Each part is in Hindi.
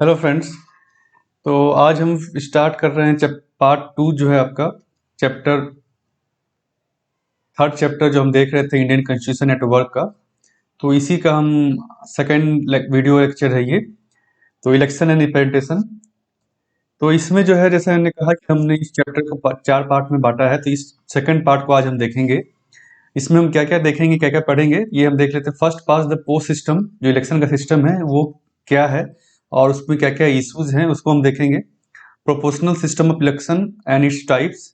Hello friends. तो आज हम स्टार्ट कर रहे हैं पार्ट टू जो है आपका चैप्टर थर्ड चैप्टर जो हम देख रहे थे इंडियन कॉन्स्टिट्यूशन एट वर्क का। तो इसी का हम सेकेंड वीडियो लेक्चर है ये। तो इलेक्शन एंड रिप्रेजेंटेशन। तो इसमें जो है जैसे हमने कहा कि हमने इस चैप्टर को चार पार्ट में बांटा है, तो इस सेकेंड पार्ट को आज हम देखेंगे। इसमें हम क्या क्या देखेंगे, क्या क्या पढ़ेंगे, ये हम देख लेते हैं। First pass the post system, जो इलेक्शन का सिस्टम है वो क्या है और उसमें क्या क्या इश्यूज हैं उसको हम देखेंगे। Proportional system of election and its types.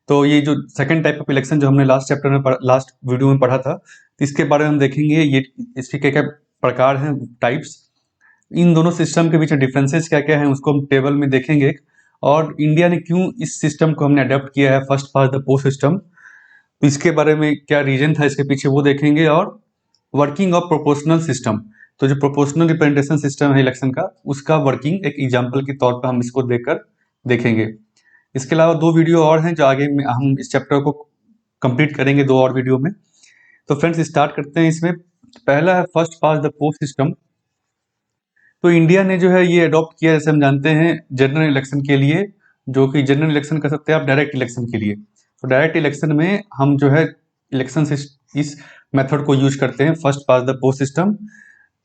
तो ये जो सेकंड टाइप ऑफ इलेक्शन जो हमने लास्ट चैप्टर में लास्ट वीडियो में पढ़ा था, तो इसके बारे में हम देखेंगे। ये इसके क्या क्या प्रकार हैं, टाइप्स। इन दोनों सिस्टम के बीच में डिफरेंसेस क्या क्या हैं उसको हम टेबल में देखेंगे। और इंडिया ने क्यों इस सिस्टम को हमने अडॉप्ट किया है, first pass the post system, तो इसके बारे में क्या रीजन था इसके पीछे वो देखेंगे। और वर्किंग ऑफ प्रोपोर्शनल सिस्टम, तो जो प्रोपोर्शनल रिप्रेजेंटेशन सिस्टम है इलेक्शन का, उसका वर्किंग एक एग्जाम्पल के तौर पर हम इसको देखकर देखेंगे। इसके अलावा दो वीडियो और हैं जो आगे में हम इस चैप्टर को कंप्लीट करेंगे दो और वीडियो में। तो फ्रेंड्स स्टार्ट करते हैं। इसमें पहला है first pass the post system. तो इंडिया ने जो है ये अडॉप्ट किया, जैसे हम जानते हैं, जनरल इलेक्शन के लिए, जो कि जनरल इलेक्शन कर सकते हैं आप डायरेक्ट इलेक्शन के लिए। तो डायरेक्ट इलेक्शन में हम जो है इलेक्शन से इस मेथड को यूज करते हैं, first pass the post system.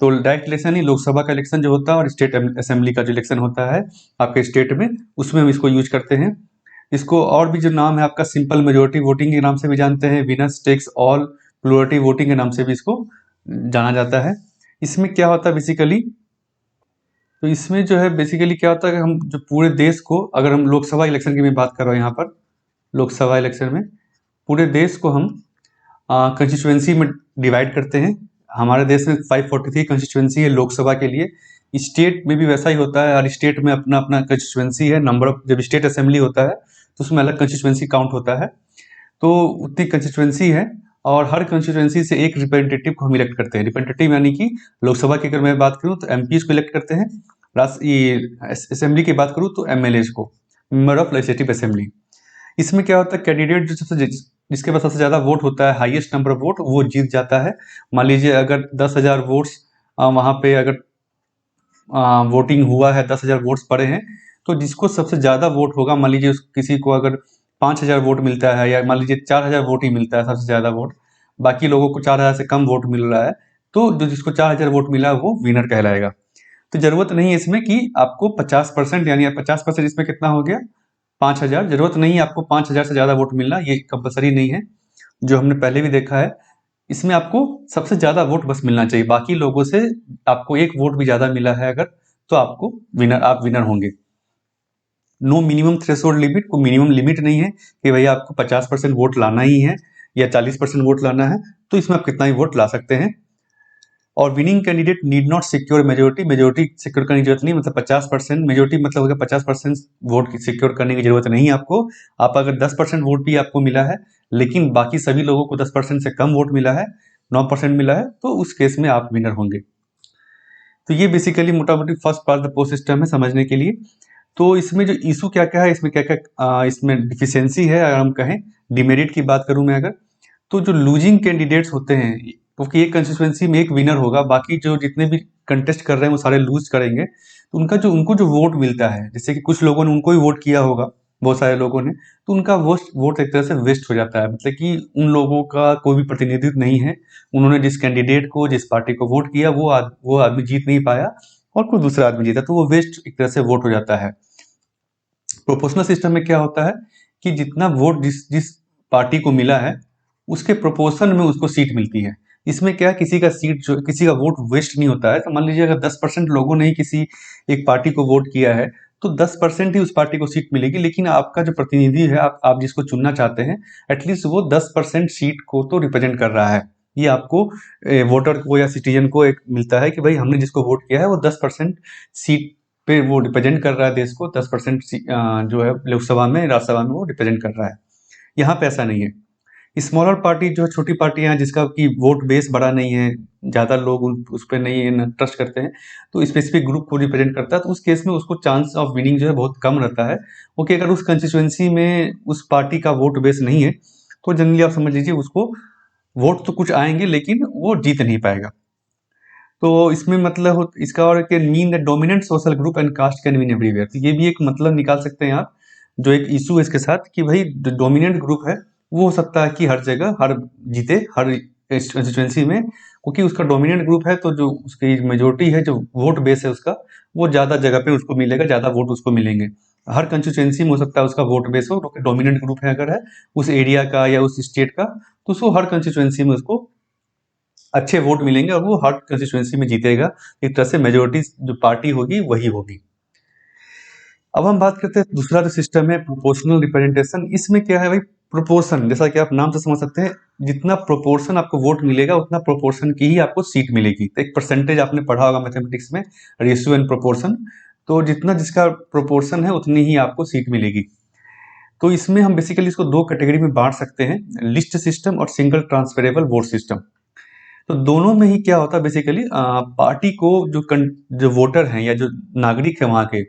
तो डायरेक्ट इलेक्शन ही लोकसभा का इलेक्शन जो होता है और स्टेट असेंबली का जो इलेक्शन होता है आपके स्टेट में, उसमें हम इसको यूज करते हैं। इसको और भी जो नाम है आपका सिंपल मेजोरिटी वोटिंग के नाम से भी जानते हैं, विनर्स टेक्स ऑल प्लूरिटी वोटिंग के नाम से भी इसको जाना जाता है। इसमें क्या होता है बेसिकली, तो इसमें जो है बेसिकली क्या होता है कि हम जो पूरे देश को, अगर हम लोकसभा इलेक्शन की मैं बात कर रहा हूँ यहाँ पर, लोकसभा इलेक्शन में पूरे देश को हम कंस्टिट्यूएंसी में डिवाइड करते हैं। हमारे देश में 543 कंस्टिट्यूएंसी है लोकसभा के लिए। स्टेट में भी वैसा ही होता है, हर स्टेट में अपना अपना कंस्टिट्यूएंसी है। नंबर ऑफ, जब स्टेट असेंबली होता है तो उसमें अलग कंस्टिट्यूएंसी काउंट होता है। तो उतनी कंस्टिट्यूएंसी है और हर कंस्टिट्यूएंसी से एक रिप्रेजेंटेटिव को हम इलेक्ट करते हैं। रिप्रेजेंटेटिव यानी कि लोकसभा की अगर मैं बात करूं तो एमपीज को इलेक्ट करते हैं, असेंबली की बात करूं तो एमएलएज को, मेंबर ऑफ लेजिस्लेटिव असेंबली। इसमें क्या होता है, कैंडिडेट जो जिसके पास सबसे ज्यादा वोट होता है, हाईएस्ट नंबर ऑफ वोट, वो जीत जाता है। मान लीजिए अगर 10,000 वोट्स वहां पे अगर वोटिंग हुआ है, 10,000 वोट्स पड़े हैं, तो जिसको सबसे ज्यादा वोट होगा, मान लीजिए किसी को अगर 5,000 वोट मिलता है, या मान लीजिए 4,000 वोट ही मिलता है सबसे ज्यादा वोट, बाकी लोगों को 4,000 से कम वोट मिल रहा है, तो जो जिसको 4,000 वोट मिला वो विनर कहलाएगा। तो जरूरत नहीं है इसमें कि आपको 50%, यानी 50% इसमें कितना हो गया, 5,000। जरूरत नहीं है आपको 5,000 से ज्यादा वोट मिलना, ये कंपलसरी नहीं है, जो हमने पहले भी देखा है। इसमें आपको सबसे ज्यादा वोट बस मिलना चाहिए, बाकी लोगों से आपको एक वोट भी ज्यादा मिला है अगर, तो आप विनर होंगे। नो मिनिमम थ्रेशोल्ड लिमिट, कोई मिनिमम लिमिट नहीं है कि भैया आपको 50% वोट लाना ही है या 40% वोट लाना है, तो इसमें आप कितना ही वोट ला सकते हैं। और winning candidate need not secure majority, majority secure करने की जरूरत नहीं, मतलब 50% मेजोरिटी मतलब हो गया 50% वोट सिक्योर करने की जरूरत नहीं है आपको। आप अगर 10% वोट भी आपको मिला है, लेकिन बाकी सभी लोगों को 10% से कम वोट मिला है, 9% मिला है, तो उस केस में आप विनर होंगे। तो ये बेसिकली मोटा मोटी first part the post system है समझने के लिए। तो इसमें जो इशू क्या क्या है, इसमें क्या क्या इसमें डिफिशियंसी है, अगर हम कहें डिमेरिट की बात करूं मैं अगर, तो जो लूजिंग कैंडिडेट्स होते हैं, क्योंकि एक कंस्टिट्यूएंसी में एक विनर होगा, बाकी जो जितने भी कंटेस्ट कर रहे हैं वो सारे लूज करेंगे, तो उनको जो वोट मिलता है, जैसे कि कुछ लोगों ने उनको ही वोट किया होगा, बहुत सारे लोगों ने, तो उनका वोट एक तरह से वेस्ट हो जाता है। मतलब कि उन लोगों का कोई भी प्रतिनिधित्व नहीं है, उन्होंने जिस कैंडिडेट को, जिस पार्टी को वोट किया, वो आदमी जीत नहीं पाया और कोई दूसरा आदमी जीता, तो वो वेस्ट एक तरह से वोट हो जाता है। प्रोपोर्शनल सिस्टम में क्या होता है कि जितना वोट जिस जिस पार्टी को मिला है, उसके प्रोपोर्शन में उसको सीट मिलती है। इसमें क्या, किसी का वोट वेस्ट नहीं होता है। तो मान लीजिए अगर 10% लोगों ने ही किसी एक पार्टी को वोट किया है, तो 10% ही उस पार्टी को सीट मिलेगी, लेकिन आपका जो प्रतिनिधि है, आप जिसको चुनना चाहते हैं, एटलीस्ट वो 10% सीट को तो रिप्रेजेंट कर रहा है। ये आपको वोटर को या सिटीजन को एक मिलता है कि भाई हमने जिसको वोट किया है वो 10% सीट पे वो रिप्रेजेंट कर रहा है देश को, 10% जो है लोकसभा में, राज्यसभा में वो रिप्रेजेंट कर रहा है। यहाँ पे ऐसा नहीं है। स्मॉलर पार्टी जो छोटी पार्टियां हैं, जिसका की वोट बेस बड़ा नहीं है, ज्यादा लोग उस पर नहीं ट्रस्ट करते हैं, तो स्पेसिफिक ग्रुप को रिप्रेजेंट करता है, तो उस केस में उसको चांस ऑफ विनिंग जो है बहुत कम रहता है। ओके, अगर उस कंस्टिट्यूएंसी में उस पार्टी का वोट बेस नहीं है, तो जनरली आप समझ लीजिए उसको वोट तो कुछ आएंगे लेकिन वो जीत नहीं पाएगा। तो इसमें मतलब इसका और can mean the dominant social group and caste can mean everywhere. तो ये भी एक मतलब निकाल सकते हैं आप, जो एक इशू है इसके साथ, कि भाई जो डोमिनेंट ग्रुप है वो हो सकता है कि हर जगह हर जीते हर कंस्टिट्यूएंसी में, क्योंकि उसका डोमिनेंट ग्रुप है, तो जो उसकी मेजोरिटी है, जो वोट बेस है उसका, वो ज़्यादा जगह पे उसको मिलेगा, ज़्यादा वोट उसको मिलेंगे। हर कंस्टिट्यूएंसी में हो सकता है उसका वोट बेस हो, क्योंकि डोमिनेंट ग्रुप है अगर है उस एरिया का या उस स्टेट का, तो उसको हर कंस्टिट्यूएंसी में उसको अच्छे वोट मिलेंगे और वो हर कंस्टिट्यूएंसी में जीतेगा। एक तरह से मेजोरिटी जो पार्टी होगी वही होगी। अब हम बात करते हैं दूसरा जो सिस्टम है प्रोपोर्शनल रिप्रेजेंटेशन। इसमें क्या है भाई, प्रोपोर्शन, जैसा कि आप नाम से समझ सकते हैं, जितना प्रोपोर्शन आपको वोट मिलेगा उतना प्रोपोर्शन की ही आपको सीट मिलेगी। तो एक परसेंटेज आपने पढ़ा होगा मैथमेटिक्स में, रेशियो एंड प्रोपोर्शन। तो जितना जिसका प्रोपोर्शन है उतनी ही आपको सीट मिलेगी। तो इसमें हम बेसिकली इसको दो कैटेगरी में बांट सकते हैं, लिस्ट सिस्टम और सिंगल ट्रांसफरेबल वोट सिस्टम। तो दोनों में ही क्या होता है बेसिकली, पार्टी को जो वोटर हैं या जो नागरिक है वहाँ के,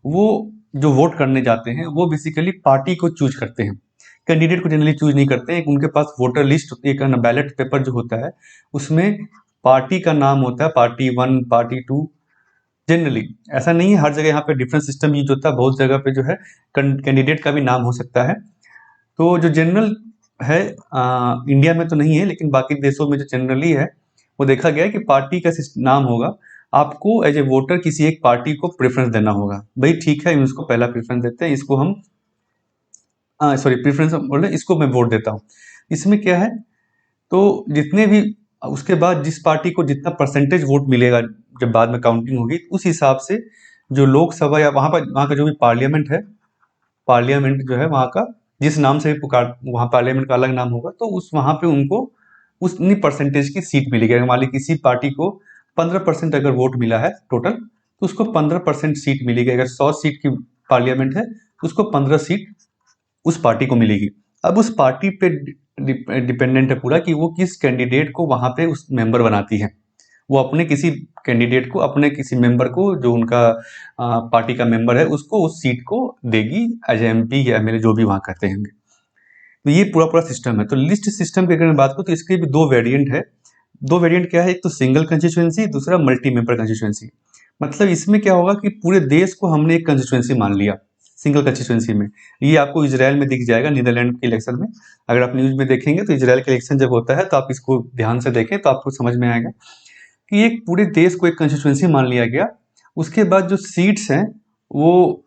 वो जो वोट करने जाते हैं वो बेसिकली पार्टी को चूज करते हैं, कैंडिडेट को जनरली चूज नहीं करते हैं। उनके पास वोटर लिस्ट, एक बैलेट पेपर जो होता है, उसमें पार्टी का नाम होता है, पार्टी 1, पार्टी 2। जनरली ऐसा नहीं है, हर जगह यहाँ पे डिफरेंट सिस्टम यूज होता है, बहुत जगह पे जो है कैंडिडेट का भी नाम हो सकता है। तो जो जनरल है, इंडिया में तो नहीं है लेकिन बाकी देशों में जो जनरली है, वो देखा गया है कि पार्टी का नाम होगा, आपको एज ए वोटर किसी एक पार्टी को प्रेफरेंस देना होगा। भाई ठीक है, इसको पहला प्रेफरेंस देते हैं, इसको हम सॉरी प्रेफरेंस बोल रहे हैं, इसको मैं वोट देता हूँ। इसमें क्या है, तो जितने भी उसके बाद जिस पार्टी को जितना परसेंटेज वोट मिलेगा, जब बाद में काउंटिंग होगी, उस हिसाब से जो लोकसभा या वहाँ का जो भी पार्लियामेंट है, पार्लियामेंट जो है वहाँ का, जिस नाम से भी पुकार, वहाँ पार्लियामेंट का अलग नाम होगा, तो उस वहाँ पे उनको उतनी परसेंटेज की सीट मिलेगी। अगर मान ली किसी पार्टी को 15% अगर वोट मिला है टोटल, तो उसको 15% सीट मिलेगी। अगर 100 सीट की पार्लियामेंट है तो उसको 15 सीट उस पार्टी को मिलेगी। अब उस पार्टी पे डिपेंडेंट है पूरा कि वो किस कैंडिडेट को वहाँ पे उस मेंबर बनाती है। वो अपने किसी कैंडिडेट को, अपने किसी मेंबर को, जो उनका पार्टी का मेंबर है, उसको उस सीट को देगी एज एमपी या एमएलए, जो भी वहाँ कहते हैं। तो ये पूरा पूरा सिस्टम है। तो लिस्ट सिस्टम की अगर मैं बात करूँ तो इसके भी दो वेरिएंट है। दो वेरिएंट क्या है, एक तो सिंगल कंस्टिट्यूएंसी, दूसरा मल्टी मेंबर कंस्टिट्यूएंसी। मतलब इसमें क्या होगा कि पूरे देश को हमने एक कंस्टिट्यूएंसी मान लिया सिंगल कंस्टिट्यूएंसी में। ये आपको इजराइल में दिख जाएगा, नीदरलैंड के इलेक्शन में। अगर आप न्यूज में देखेंगे तो इजराइल का इलेक्शन जब होता है तो आप इसको ध्यान से देखें तो आपको समझ में आएगा कि एक पूरे देश को एक कंस्टिट्यूएंसी मान लिया गया। उसके बाद जो सीट्स हैं वो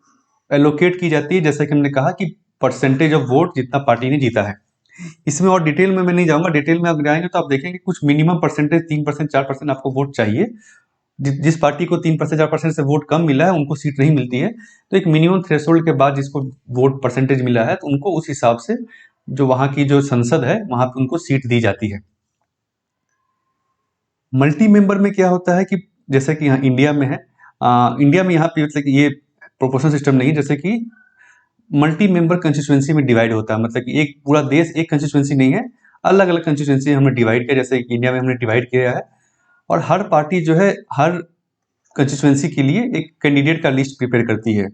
एलोकेट की जाती है, जैसा कि हमने कहा कि परसेंटेज ऑफ वोट जितना पार्टी ने जीता है। इसमें और डिटेल में मैं नहीं जाऊंगा, डिटेल में अगर जाएंगे तो आप देखेंगे कुछ मिनिमम परसेंटेज 3% 4% आपको वोट चाहिए। जिस पार्टी को 3% 4% से वोट कम मिला है उनको सीट नहीं मिलती है। तो एक मिनिमम थ्रेशोल्ड के बाद जिसको वोट परसेंटेज मिला है तो उनको उस हिसाब से जो वहाँ की जो संसद है वहाँ पे उनको सीट दी जाती है। मल्टी मेंबर में क्या होता है कि जैसे कि यहाँ इंडिया में है, इंडिया में यहाँ पे मतलब कि ये प्रोपोर्शनल सिस्टम नहीं है, जैसे कि मल्टी मेंबर कंस्टिट्यूएंसी में डिवाइड होता है। मतलब कि एक पूरा देश एक कंस्टिट्यूएंसी नहीं है, अलग अलग कंस्टिट्यूएंसी हमने डिवाइड किया, जैसे इंडिया में हमने डिवाइड किया है। और हर पार्टी जो है हर कंस्टिट्यूएंसी के लिए एक कैंडिडेट का लिस्ट प्रिपेयर करती है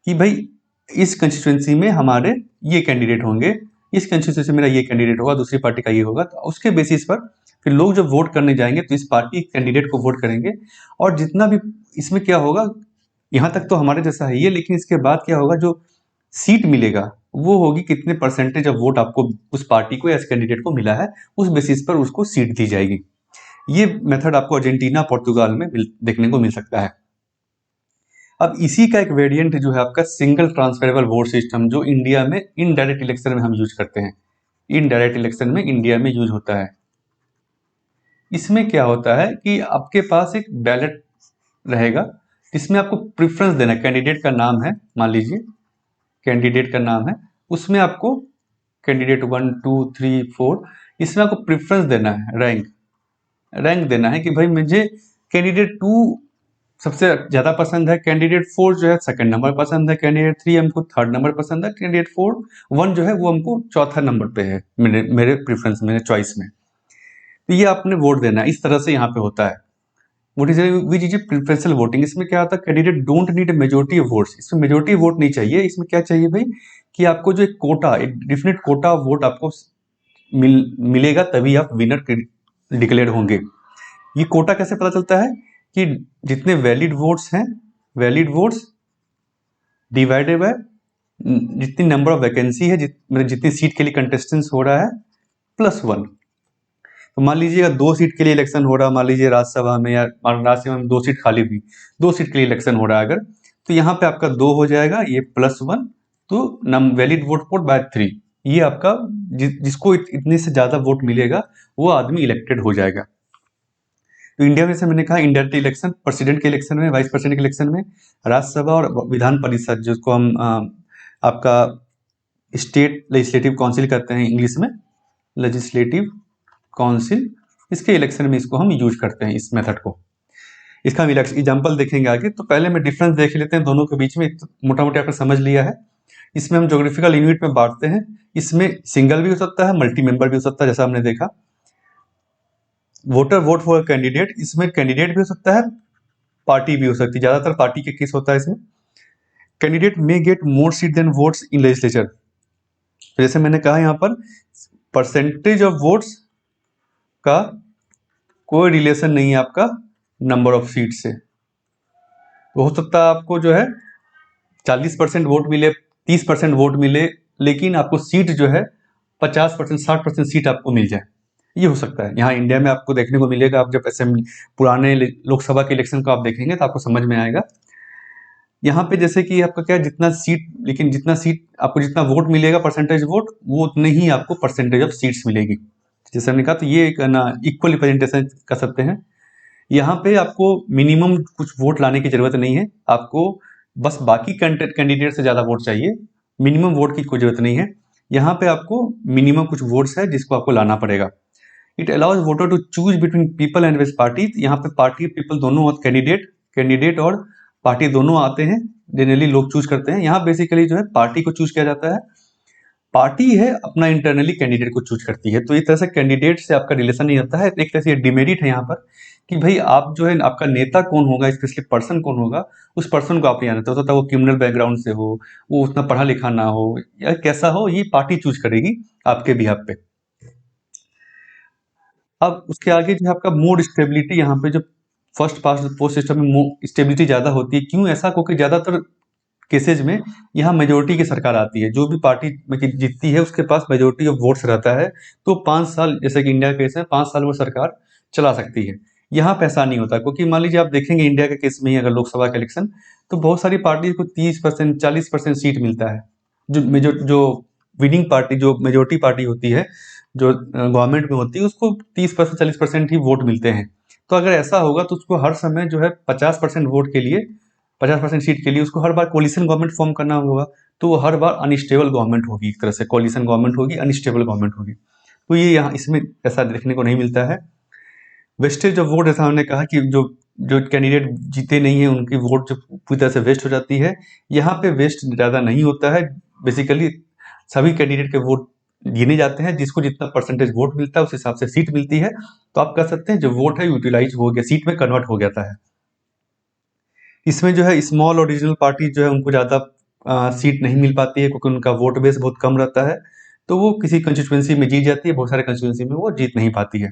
कि भाई इस कंस्टिट्यूएंसी में हमारे ये कैंडिडेट होंगे, इस कंस्टिट्यूएंसी में मेरा ये कैंडिडेट होगा, दूसरी पार्टी का ये होगा। तो उसके बेसिस पर फिर लोग जब वोट करने जाएंगे तो इस पार्टी कैंडिडेट को वोट करेंगे। और जितना भी इसमें क्या होगा, यहाँ तक तो हमारे जैसा है ये, लेकिन इसके बाद क्या होगा, जो सीट मिलेगा वो होगी कितने परसेंटेज ऑफ वोट आपको उस पार्टी को या इस कैंडिडेट को मिला है, उस बेसिस पर उसको सीट दी जाएगी। ये मेथड आपको अर्जेंटीना, पुर्तगाल में देखने को मिल सकता है। अब इसी का एक वेरिएंट जो है आपका सिंगल ट्रांसफरेबल वोट सिस्टम, जो इंडिया में इनडायरेक्ट इलेक्शन में हम यूज करते हैं। इनडायरेक्ट इलेक्शन में इंडिया में यूज होता है। इसमें क्या होता है कि आपके पास एक बैलेट रहेगा जिसमें आपको प्रेफरेंस देना है। कैंडिडेट का नाम है, मान लीजिए कैंडिडेट का नाम है, उसमें आपको कैंडिडेट 1 2 3 4, इसमें आपको प्रेफरेंस देना है, रैंक देना है कि भाई मुझे कैंडिडेट 2 सबसे ज़्यादा पसंद है, कैंडिडेट 4 जो है सेकंड नंबर पसंद है, कैंडिडेट 3 हमको थर्ड नंबर पसंद है, कैंडिडेट 1 जो है वो हमको चौथा नंबर पे है मेरे प्रेफरेंस, मेरे चॉइस में। तो ये आपने वोट देना है, इस तरह से यहाँ पे होता है। What is which is preferential voting. इसमें क्या होता है, candidate don't need majority of votes. इसमें मेजोरिटी वोट नहीं चाहिए। इसमें क्या चाहिए भाई कि आपको जो एक कोटा, एक डिफिनेट कोटा ऑफ वोट आपको मिलेगा, तभी आप विनर डिक्लेयर होंगे। ये कोटा कैसे पता चलता है कि जितने वैलिड वोट्स हैं, वैलिड वोट्स डिवाइडेड बाय जितनी नंबर ऑफ वैकेंसी है, मतलब जितनी सीट के लिए कंटेस्टेंस हो रहा है +1। तो मान लीजिए अगर 2 सीट के लिए इलेक्शन हो रहा, मान लीजिए राज्यसभा में या राज्यसभा में 2 सीट खाली हुई, 2 सीट के लिए इलेक्शन हो रहा है अगर, तो यहाँ पे आपका 2 हो जाएगा, ये +1, तो वैलिड वोट पोट बाय 3, ये आपका जिसको इतने से ज्यादा वोट मिलेगा वो आदमी इलेक्टेड हो जाएगा। तो इंडिया में से मैंने कहा इंडायरेक्ट इलेक्शन, प्रेसिडेंट के इलेक्शन में, वाइस प्रेसिडेंट के इलेक्शन में, राज्यसभा और विधान परिषद जिसको हम आपका स्टेट लेजिस्लेटिव काउंसिल कहते हैं इंग्लिश में, लेजिस्लेटिव काउंसिल, इसके इलेक्शन में इसको हम यूज करते हैं इस मेथड को। इसका हम एग्जाम्पल देखेंगे आगे। तो पहले में डिफरेंस देख लेते हैं दोनों के बीच में। मोटा मोटा आपने समझ लिया है। इसमें हम ज्योग्राफिकल यूनिट में बांटते हैं। इसमें सिंगल भी हो सकता है, मल्टी मेंबर भी हो सकता है, जैसा हमने देखा। वोटर वोट फॉर कैंडिडेट, इसमें कैंडिडेट भी हो सकता है, पार्टी भी हो सकती है। ज्यादातर पार्टी के केस होता है इसमें। Candidate may get more seat than votes in legislature. जैसे मैंने कहा यहाँ पर परसेंटेज ऑफ वोट्स का कोई रिलेशन नहीं है आपका नंबर ऑफ सीट से। तो हो सकता है आपको जो है 40% वोट मिले, 30% वोट मिले, लेकिन आपको सीट जो है 50%, 60% सीट आपको मिल जाए, ये हो सकता है। यहाँ इंडिया में आपको देखने को मिलेगा। आप जब असेंबली पुराने लोकसभा के इलेक्शन को आप देखेंगे तो आपको समझ में आएगा। यहाँ पे जैसे कि आपका क्या, जितना सीट, लेकिन जितना सीट आपको जितना वोट मिलेगा परसेंटेज वोट, वो उतने ही आपको परसेंटेज ऑफ सीट्स मिलेगी। जैसे हमने कहा, तो ये एक ना इक्वल रिप्रेजेंटेशन कर सकते हैं। यहाँ पे आपको मिनिमम कुछ वोट लाने की जरूरत नहीं है, आपको बस बाकी कैंडिडेट से ज्यादा वोट चाहिए। मिनिमम वोट की कोई जरूरत नहीं है। यहाँ पे आपको मिनिमम कुछ वोट्स है जिसको आपको लाना पड़ेगा। It allows voter to choose between people and which party. यहाँ पे पार्टी पीपल दोनों, कैंडिडेट और पार्टी दोनों आते हैं। जनरली लोग चूज करते हैं। यहाँ बेसिकली जो है पार्टी को चूज किया जाता है। पार्टी है अपना इंटरनली कैंडिडेट को चूज करती है। तो एक तरह से कैंडिडेट से आपका रिलेशन नहीं होता है। एक तरह से डिमेरिट है यहाँ पर कि भाई आप जो है, आपका नेता कौन होगा, स्पेशली पर्सन कौन होगा, उस पर्सन को आप नहीं जानते। हो सकता है वो क्रिमिनल बैकग्राउंड से हो, वो उतना पढ़ा लिखा ना हो, या कैसा हो, ये पार्टी चूज करेगी आपके बिहाफ पे। अब उसके आगे जो है आपका मोड स्टेबिलिटी। यहाँ पे जो फर्स्ट पास्ट पोस्ट सिस्टम में स्टेबिलिटी ज्यादा होती है। क्यों ऐसा? क्योंकि ज्यादातर केसेज में यहाँ मेजोरिटी की सरकार आती है। जो भी पार्टी में जीतती है उसके पास मेजोरिटी ऑफ वोट्स रहता है। तो 5 साल, जैसे कि इंडिया के केस है, 5 साल वो सरकार चला सकती है। यहाँ पे ऐसा नहीं होता, क्योंकि मान लीजिए आप देखेंगे इंडिया के केस में ही, अगर लोकसभा का इलेक्शन, तो बहुत सारी पार्टी को 30%, 40% सीट मिलता है। जो विनिंग पार्टी, जो मेजोरिटी पार्टी होती है, जो गवर्नमेंट में होती है, उसको 30%, 40% ही वोट मिलते हैं। तो अगर ऐसा होगा तो उसको हर समय जो है 50% वोट के लिए, 50% सीट के लिए उसको हर बार कोलिशन गवर्नमेंट फॉर्म करना होगा। तो वो हर बार अनस्टेबल गवर्नमेंट होगी, एक तरह से कोलिशन गवर्नमेंट होगी, अनस्टेबल गवर्नमेंट होगी। तो ये यहाँ इसमें ऐसा देखने को नहीं मिलता है। वेस्टेज ऑफ वोट, जैसा हमने कहा कि जो जो कैंडिडेट जीते नहीं है उनकी वोट जो पूरी तरह से वेस्ट हो जाती है। यहाँ पे वेस्ट ज़्यादा नहीं होता है। बेसिकली सभी कैंडिडेट के वोट गिने जाते हैं। जिसको जितना परसेंटेज वोट मिलता है उस हिसाब से सीट मिलती है। तो आप कह सकते हैं जो वोट है यूटिलाइज हो गया, सीट में कन्वर्ट हो जाता है। इसमें जो है स्मॉल और रीजनल पार्टी जो है उनको ज़्यादा सीट नहीं मिल पाती है, क्योंकि उनका वोट बेस बहुत कम रहता है। तो वो किसी कंस्टिट्यूंसी में जीत जाती है, बहुत सारे कंस्टिट्यूंसी में वो जीत नहीं पाती है।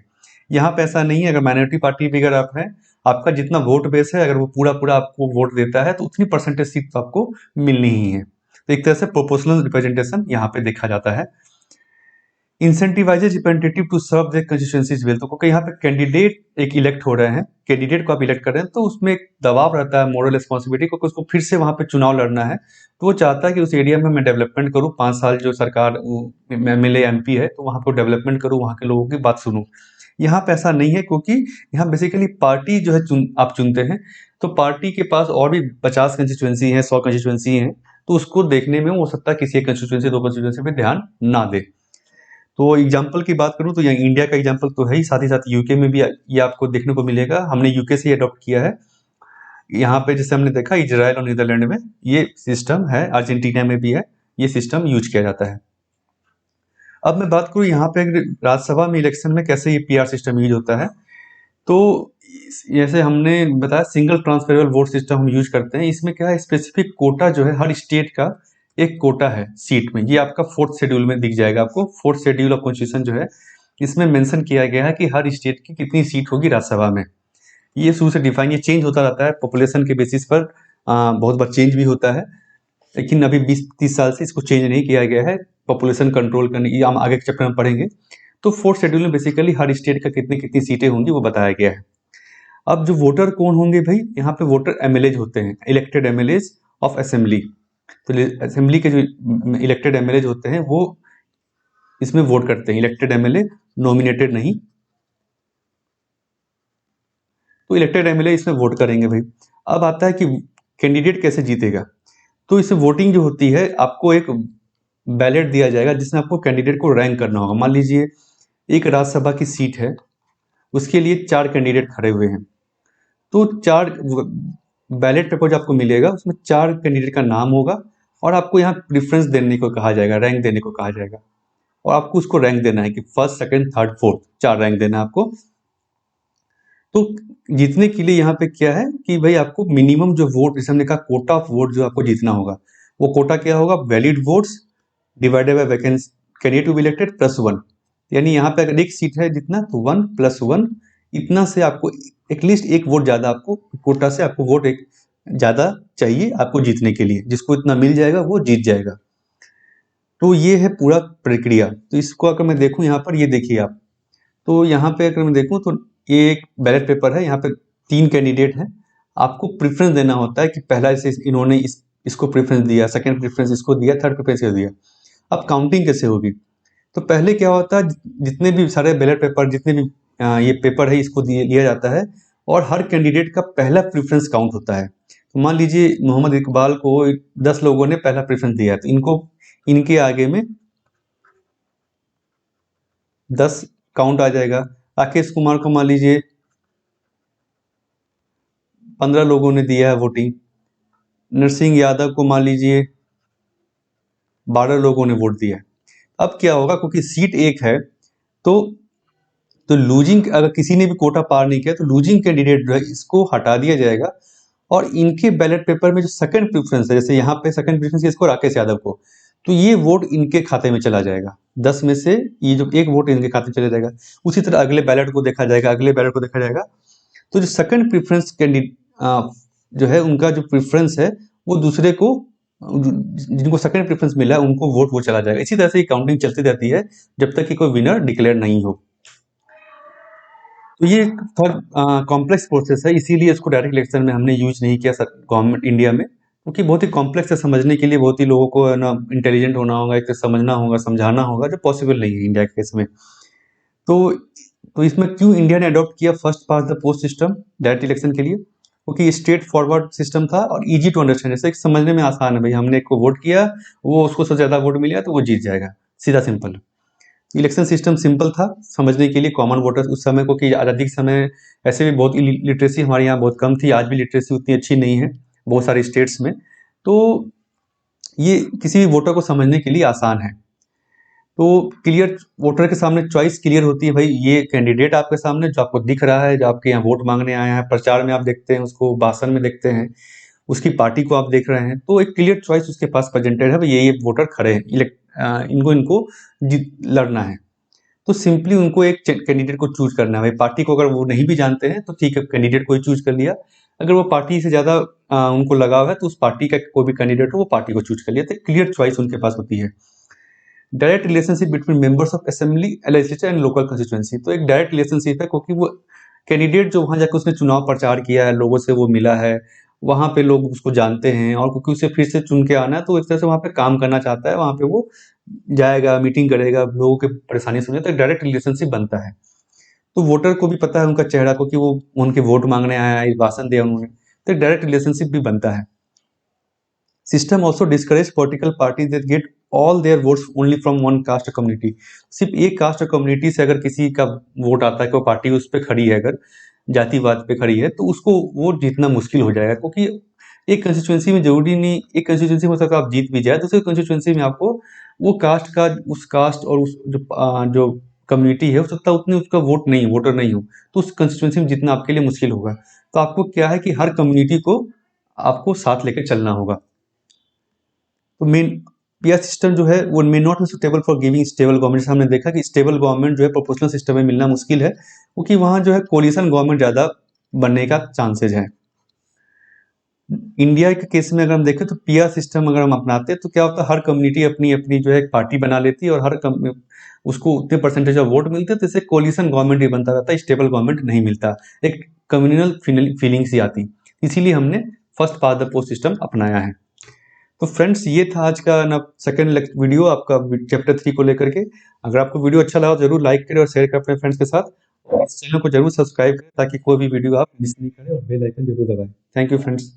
यहाँ पे ऐसा नहीं है। अगर माइनॉरिटी पार्टी भी अगर आप हैं, आपका जितना वोट बेस है, अगर वो पूरा पूरा आपको वोट देता है, तो उतनी परसेंटेज सीट तो आपको मिलनी ही है। तो एक तरह से प्रोपोर्शनल रिप्रेजेंटेशन यहाँ पे देखा जाता है। Incentivises representative to serve the constituencies well. तो क्योंकि यहाँ पे कैंडिडेट एक इलेक्ट हो रहे हैं, कैंडिडेट को आप इलेक्ट कर रहे हैं, तो उसमें एक दबाव रहता है, मोरल रिस्पॉन्सिबिलिटी, क्योंकि उसको फिर से वहां पे चुनाव लड़ना है। तो वो चाहता है कि उस एरिया में मैं डेवलपमेंट करूँ, 5 साल जो सरकार MLA MP है, तो वहां पर डेवलपमेंट करूँ, वहां के लोगों की बात सुनूं। यहाँ पे ऐसा नहीं है, क्योंकि यहाँ बेसिकली पार्टी जो है आप चुनते हैं। तो पार्टी के पास और भी 50 कंस्टिट्यूएंसी है, 100 कंस्टिट्यूएंसी है। तो उसको देखने में हो सकता है किसी एक कंस्टिट्यूएंसी, 2 कंस्टिट्यूएंसी पे ध्यान ना दे। तो एग्जाम्पल की बात करूं तो यहाँ इंडिया का एग्जाम्पल तो है ही, साथ ही साथ यूके में भी ये आपको देखने को मिलेगा। हमने यूके से अडॉप्ट किया है। यहाँ पे जैसे हमने देखा इजराइल और नीदरलैंड में ये सिस्टम है, अर्जेंटीना में भी है, ये सिस्टम यूज किया जाता है। अब मैं बात करूँ यहाँ पे राज्यसभा में इलेक्शन में कैसे ये PR सिस्टम यूज होता है। तो जैसे हमने बताया सिंगल ट्रांसफरेबल वोट सिस्टम हम यूज करते हैं। इसमें क्या है, स्पेसिफिक कोटा जो है, हर स्टेट का एक कोटा है सीट में। ये आपका 4th शेड्यूल में दिख जाएगा आपको। 4th शेड्यूल ऑफ कॉन्स्टिट्यूशन जो है इसमें मेंशन किया गया है कि हर स्टेट की कितनी सीट होगी राज्यसभा में। ये शुरू से डिफाइन, ये चेंज होता रहता है पॉपुलेशन के बेसिस पर, बहुत बार चेंज भी होता है, लेकिन अभी 20-30 साल से इसको चेंज नहीं किया गया है पॉपुलेशन कंट्रोल करने, ये हम आगे के चैप्टर में पढ़ेंगे। तो फोर्थ शेड्यूल में बेसिकली हर स्टेट का कितनी कितनी सीटें होंगी वो बताया गया है। अब जो वोटर कौन होंगे भाई, यहाँ पे वोटर एमएलएज होते हैं, इलेक्टेड एमएलएज ऑफ असेंबली। तो असेंबली के जो इलेक्टेड एमएलएज होते हैं वो इसमें वोट करते हैं, इलेक्टेड एमएलए, नॉमिनेटेड नहीं। तो इलेक्टेड एमएलए इसमें वोट करेंगे भाई। अब आता है कि कैंडिडेट कैसे जीतेगा। तो इस वोटिंग जो होती है, आपको एक बैलेट दिया जाएगा जिसमें आपको कैंडिडेट को रैंक करना होगा। मान लीजिए एक राज्यसभा की सीट है, उसके लिए 4 कैंडिडेट खड़े हुए हैं, तो 4 बैलेट पेपर जो आपको मिलेगा उसमें 4 कैंडिडेट का नाम होगा और आपको यहाँ प्रेफरेंस देने को कहा जाएगा, रैंक देने को कहा जाएगा, और आपको उसको रैंक देना है कि first, second, third, fourth, 4 rank देना है आपको। तो जीतने के लिए यहाँ पे क्या है कि भाई आपको मिनिमम जो वोट, जैसे हमने कहा कोटा ऑफ वोट जो आपको जीतना होगा, वो कोटा क्या होगा, valid votes divided by vacancy candidate to be elected +1। यानी यहाँ पे अगर एक सीट है जितना, तो 1 + 1, इतना से आपको एटलीस्ट एक वोट ज़्यादा, आपको कोटा से आपको वोट एक ज़्यादा चाहिए आपको जीतने के लिए। जिसको इतना मिल जाएगा वो जीत जाएगा। तो ये है पूरा प्रक्रिया। तो इसको अगर मैं देखूँ यहाँ पर, ये देखिए आप, तो यहाँ पे अगर मैं देखूँ तो ये एक बैलेट पेपर है, यहाँ पे 3 कैंडिडेट हैं। आपको प्रेफरेंस देना होता है कि पहला इसे इन्होंने इसको प्रेफरेंस दिया, सेकंड प्रेफरेंस इसको दिया, थर्ड प्रेफरेंस इसको दिया। अब काउंटिंग कैसे होगी, तो पहले क्या होता है, जितने भी सारे बैलेट पेपर, जितने भी ये पेपर है, इसको लिया जाता है और हर कैंडिडेट का पहला प्रेफरेंस काउंट होता है। तो मान लीजिए मोहम्मद इकबाल को 10 लोगों ने पहला प्रेफरेंस दिया है, तो इनको, इनके आगे में 10 काउंट आ जाएगा। राकेश कुमार को मान लीजिए 15 लोगों ने दिया है वोटिंग। नरसिंह यादव को मान लीजिए 12 लोगों ने वोट दिया है। अब क्या होगा, क्योंकि सीट एक है, तो लूजिंग, अगर किसी ने भी कोटा पार नहीं किया तो लूजिंग कैंडिडेट जो है इसको हटा दिया जाएगा और इनके बैलेट पेपर में जो सेकंड प्रेफरेंस है, जैसे यहाँ पे सेकंड प्रेफरेंस इसको राकेश यादव को, तो ये वोट इनके खाते में चला जाएगा। 10 में से ये जो एक वोट इनके खाते में चला जाएगा। उसी तरह अगले बैलेट को देखा जाएगा, अगले बैलेट को देखा जाएगा। तो जो सेकंड प्रेफरेंस कैंडिडेट जो है, उनका जो प्रेफरेंस है वो दूसरे को, जिनको सेकंड प्रेफरेंस मिला है उनको वोट वो चला जाएगा। इसी तरह से काउंटिंग चलती रहती है जब तक कि कोई विनर डिक्लेयर नहीं हो। तो ये थोड़ा कॉम्प्लेक्स प्रोसेस है, इसीलिए इसको डायरेक्ट इलेक्शन में हमने यूज नहीं किया गवर्नमेंट इंडिया में, क्योंकि बहुत ही कॉम्प्लेक्स है, समझने के लिए बहुत ही लोगों को ना इंटेलिजेंट होना होगा, एक तो समझना होगा, समझाना होगा, जो पॉसिबल नहीं है इंडिया के केस में। तो तो इसमें क्यों इंडिया ने अडॉप्ट किया first pass the post system direct election के लिए, क्योंकि स्ट्रेट फॉरवर्ड सिस्टम था और इजी टू अंडरस्टैंड, जैसे समझने में आसान है। भाई हमने एक को वोट किया, वो उसको सबसे ज़्यादा वोट मिला तो वो जीत जाएगा, सीधा सिंपल। इलेक्शन सिस्टम सिंपल था समझने के लिए, कॉमन वोटर्स उस समय को, कि आज़ादी के समय ऐसे भी बहुत लिटरेसी हमारे यहाँ बहुत कम थी, आज भी लिटरेसी उतनी अच्छी नहीं है बहुत सारे स्टेट्स में। तो ये किसी भी वोटर को समझने के लिए आसान है। तो क्लियर, वोटर के सामने चॉइस क्लियर होती है, भाई ये कैंडिडेट आपके सामने जो आपको दिख रहा है, जो आपके यहाँ वोट मांगने आया है, प्रचार में आप देखते हैं उसको, भाषण में देखते हैं, उसकी पार्टी को आप देख रहे हैं, तो एक क्लियर चॉइस उसके पास प्रेजेंटेड है, भाई ये वोटर खड़े हैं, इनको इनको लड़ना है। तो सिंपली उनको एक कैंडिडेट को चूज करना है। भाई पार्टी को अगर वो नहीं भी जानते हैं तो ठीक है, कैंडिडेट को ही चूज कर लिया। अगर वो पार्टी से ज़्यादा उनको लगाव है तो उस पार्टी का कोई भी कैंडिडेट हो वो पार्टी को चूज कर लिया, तो क्लियर चॉइस उनके पास होती है। Direct relationship between members of assembly, legislature and local constituency, तो एक डायरेक्ट रिलेशनशिप है, क्योंकि वो कैंडिडेट जो वहाँ जाकर उसने चुनाव प्रचार किया है, लोगों से वो मिला है, वहाँ पे लोग उसको जानते हैं, और क्योंकि उसे फिर से चुन के आना है तो एक तरह से वहाँ पे काम करना चाहता है, वहाँ पे वो जाएगा, मीटिंग करेगा, लोगों की परेशानी सुने, तो एक डायरेक्ट रिलेशनशिप बनता है। तो वोटर को भी पता है उनका चेहरा को, कि वो उनके वोट मांगने आया है, भाषण दिया उन्होंने, तो एक डायरेक्ट रिलेशनशिप भी बनता है। System also discourage political party that get all there votes only from one cast community. सिर्फ एक कास्ट कम्युनिटी से अगर किसी का वोट आता है, कोई पार्टी उस पर खड़ी है, अगर जातिवाद पे खड़ी है, तो उसको वोट जीतना मुश्किल हो जाएगा, क्योंकि एक कंस्टिट्यूंसी में जरूरी नहीं, एक कंस्टिट्यूंसी में हो सकता है आप जीत भी जाए, दूसरे कंस्टिट्यूंसी में आपको वो कास्ट का, उस कास्ट और उस जो कम्युनिटी है, हो सकता है उतनी उसका वोट नहीं, वोटर नहीं हो, तो उस कंस्टिट्यूंसी में जितना आपके लिए मुश्किल होगा। तो आपको क्या है कि हर कम्युनिटी को आपको साथ लेकर चलना होगा। तो मेन पीआर सिस्टम जो है वो may not be suitable for giving stable government. जैसे हमने देखा कि स्टेबल गवर्नमेंट जो है प्रोपोर्शनल सिस्टम में मिलना मुश्किल है, क्योंकि वहाँ जो है कोलिशन गवर्नमेंट ज़्यादा बनने का चांसेज है। इंडिया के केस में अगर हम देखें तो पीआर सिस्टम अगर हम अपनाते हैं तो क्या होता है, हर कम्युनिटी अपनी अपनी जो है एक पार्टी बना लेती है और उसको उतने परसेंटेज ऑफ वोट मिलते हैं, तो इससे कोलिशन गवर्नमेंट ही बनता रहता है, स्टेबल गवर्नमेंट नहीं मिलता, एक कम्युनल फीलिंग्स ही आती। इसीलिए हमने first past the post system अपनाया है। तो फ्रेंड्स ये था आज का ना सेकंड वीडियो आपका चैप्टर 3 को लेकर के। अगर आपको वीडियो अच्छा लगा जरूर लाइक करें और शेयर करें अपने फ्रेंड्स के साथ, और इस चैनल को जरूर सब्सक्राइब करें ताकि कोई भी वीडियो आप मिस नहीं करें, और बेल आइकन जरूर दबाएं। Thank you friends.